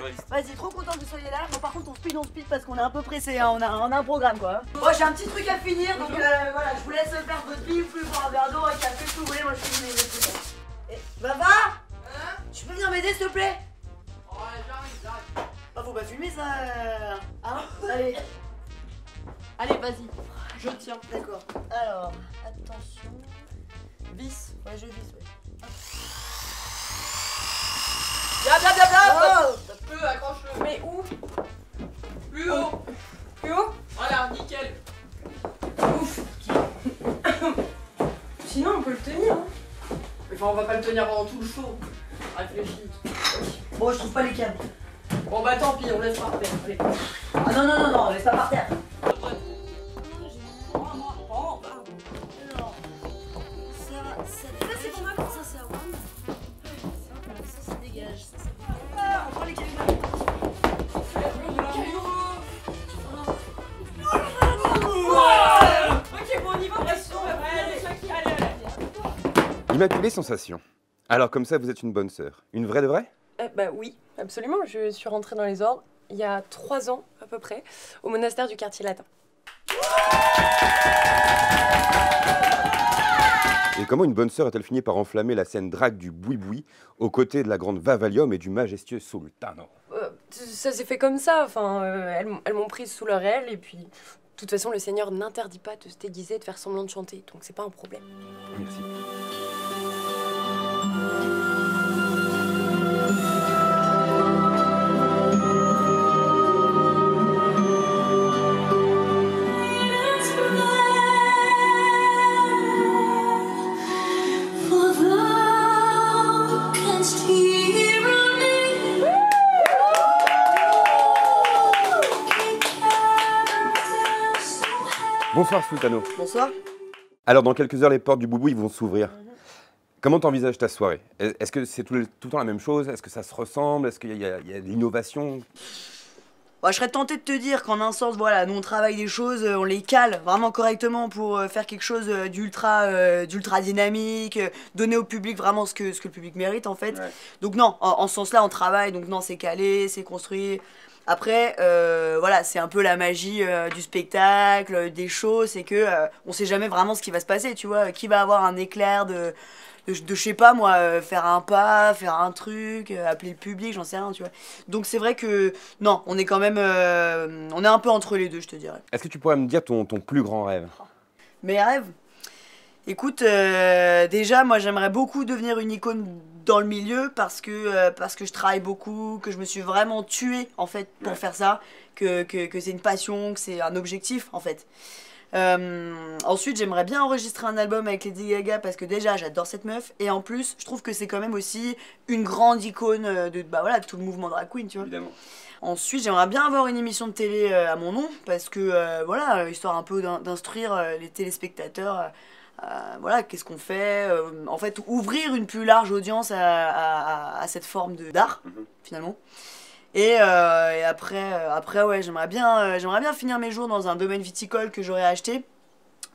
journaliste. Vas-y, trop content que vous soyez là. Bon, par contre, on speed parce qu'on est un peu pressé, hein. on a un programme quoi. Moi, j'ai un petit truc à finir, donc voilà, je vous laisse faire votre vie, plus boire un verre d'eau, un café, tout vous voulez, moi je finis mes trucs. Et Baba, hein, tu peux venir m'aider s'il te plaît? Ouais, j'arrive. Bah, faut pas filmer ça. Hein? Allez. Allez, vas-y, je tiens. D'accord. Alors, attention. Vis. Ouais, je vis, ouais. Viens. Oh, Peu, accroche-le. Mais où? Plus haut. Plus haut? Voilà, nickel. Ouf. Sinon on peut le tenir, hein. Mais enfin, on va pas le tenir pendant tout le show. Réfléchis. bon, je trouve pas les câbles. Bon bah tant pis, on laisse par terre. Allez. Ah non, laisse pas par terre. Ça c'est pour moi, ça c'est à moi. Ça se dégage. On prend les câbles. Ok, bon, on y va, on reste sur le allez. Immaculée Sensation. Alors comme ça, vous êtes une bonne sœur. Une vraie de vraie? Bah oui, absolument. Je suis rentrée dans les ordres il y a 3 ans à peu près, au monastère du quartier latin. Et comment une bonne sœur a-t-elle fini par enflammer la scène drague du boui-boui aux côtés de la grande Vavalium et du majestueux Sultano? Ça s'est fait comme ça, enfin, elles m'ont prise sous leur aile et puis... De toute façon, le Seigneur n'interdit pas de se déguiser et de faire semblant de chanter, donc c'est pas un problème. Merci. Bonsoir Sultano. Bonsoir. Alors dans quelques heures, les portes du boubou vont s'ouvrir. Comment t'envisages ta soirée? Est-ce que c'est tout le temps la même chose? Est-ce que ça se ressemble? Est-ce qu'il y a de l'innovation? Bah, je serais tenté de te dire qu'en un sens, voilà, nous on travaille des choses, on les cale vraiment correctement pour faire quelque chose d'ultra dynamique, donner au public vraiment ce que le public mérite en fait. Ouais. Donc non, en ce sens-là on travaille, donc non c'est calé, c'est construit. Après, voilà, c'est un peu la magie du spectacle, des shows, c'est que on sait jamais vraiment ce qui va se passer, tu vois. Qui va avoir un éclair de je sais pas moi, faire un pas, faire un truc, appeler le public, j'en sais rien, tu vois. Donc c'est vrai que, non, on est quand même, on est un peu entre les deux, je te dirais. Est-ce que tu pourrais me dire ton plus grand rêve? Mes rêves? Écoute, déjà, moi j'aimerais beaucoup devenir une icône dans le milieu parce que je travaille beaucoup, que je me suis vraiment tuée en fait pour faire ça, que c'est une passion, que c'est un objectif en fait. Ensuite, j'aimerais bien enregistrer un album avec Lady Gaga parce que déjà j'adore cette meuf et en plus je trouve que c'est quand même aussi une grande icône de tout le mouvement drag queen, tu vois. Évidemment. Ensuite, j'aimerais bien avoir une émission de télé à mon nom parce que voilà, histoire un peu d'instruire les téléspectateurs. Voilà, qu'est-ce qu'on fait, en fait, ouvrir une plus large audience à cette forme d'art, finalement. Et après, ouais, j'aimerais bien finir mes jours dans un domaine viticole que j'aurais acheté,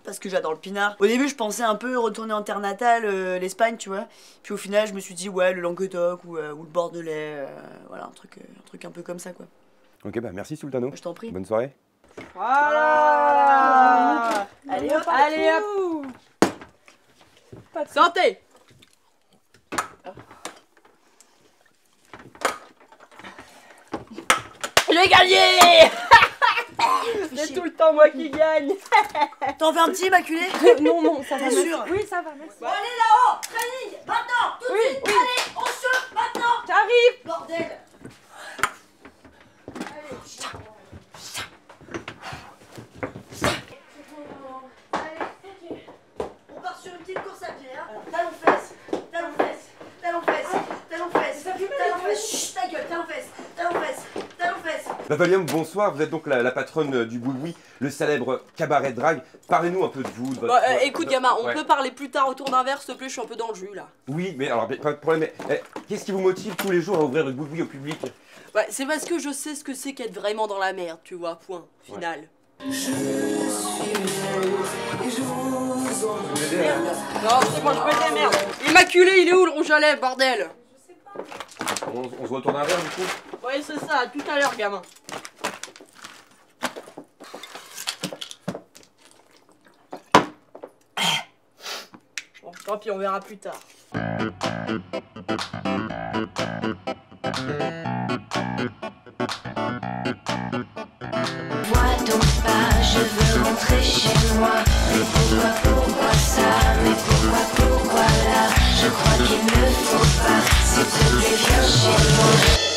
parce que j'adore le pinard. Au début, je pensais un peu retourner en terre natale, l'Espagne, tu vois. Puis au final, je me suis dit, ouais, le Languedoc ou le Bordelais, voilà, un truc un peu comme ça, quoi. Ok, bah merci Sultano. Je t'en prie. Bonne soirée. Voilà. Allez hop, allez hop. Santé. J'ai gagné. C'est tout le temps moi qui gagne. T'en veux un petit immaculé? Non, ça va. T'es sûr? Oui, ça va, merci. Bon, allez là-haut, training, maintenant, tout de suite, allez, on se maintenant. J'arrive. Bordel. On part sur une petite course à pied, hein. Talon-fesse, talon-fesse, talon-fesse, talon-fesse, talon-fesse, chut, ta gueule, talon-fesse, talon-fesse, talon-fesse. Vavalium, bonsoir. Vous êtes donc la patronne du boui-boui, le célèbre cabaret drag. Parlez-nous un peu de vous, de votre... Écoute, gamin, on peut parler plus tard autour d'un verre, s'il te plaît, je suis un peu dans le jus là. Oui, mais alors, pas de problème. Mais qu'est-ce qui vous motive tous les jours à ouvrir le boui-boui au public? Bah, c'est parce que je sais ce que c'est qu'être vraiment dans la merde, tu vois, point, final. Ouais. Merde. Non, c'est moi, je peux aider, merde. Immaculé, il est où le rouge à lèvres, bordel? On se retourne un verre du coup? Ouais, c'est ça, à tout à l'heure, gamin. Bon, tant pis, on verra plus tard. Vois donc pas, je veux rentrer chez moi. Mais pourquoi ça? Mais pourquoi là? Je crois qu'il ne faut pas. S'il te plaît, viens chez moi.